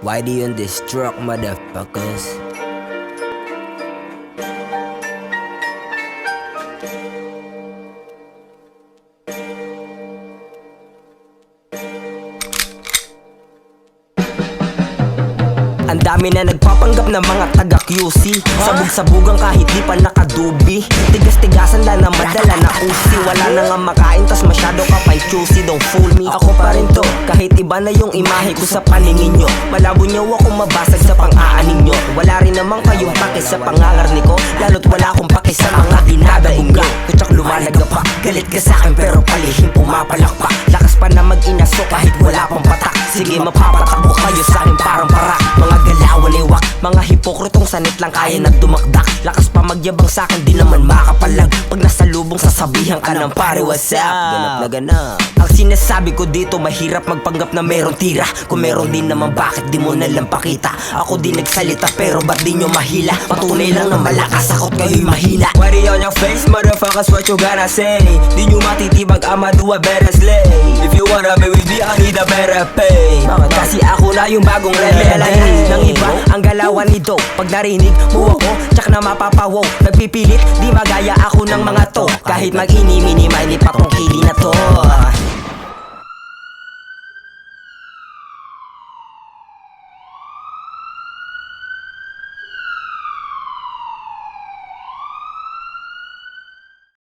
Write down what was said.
Why do you destruct motherfuckers? Ang dami na nagpapanggap ng mga taga-QC, sabog-sabugan kahit di pa nakadubi, tigas-tigasan lang na madala na usi. Wala na nga makain tas masyado ka pang choosy. Don't fool me, ako pa rin to, kahit iba na yung imahe ko sa paningin nyo. Malabo nyo ako mabasag sa pang-aaning nyo. Wala rin naman kayong pake sa pangangarni ko, lalo't wala akong pake sa mga dinadabungga. Kutsak lumalaga pa, galit ka sa'kin pero palihim pumapalakpak. Lakas pa na mag-inaso kahit wala pang patak. Sige mapapatakbo kayo sa'kin parang parak. Mga galawan iwak, mga hipokritong sanit lang kaya na dumakdak. Lakas pa magyabang sa'kin, di naman makapalag. Pag nasa lubong sasabihan ka ng pare what's up, ganap na ganap. Ang sinasabi ko dito, mahirap magpanggap na merong tira. Kung meron din naman, bakit di mo nalang pakita? Ako din nagsalita pero ba't di nyo mahila? Patunay lang na malakas ako't kayo'y mahina. What on your face, motherfuckers, what you gonna say? Di nyo matitibag, I'ma do a better slay. If you wanna be with me, I need a better pay. Bakit? Kasi ako na yung bagong rebel. Nang iba ang galawan nito, pag narinig mo ako, tsak na mapapawaw. Nagpipilit, di magaya ako ng mga to. Kahit mag-ini-mini, may patong kili na to.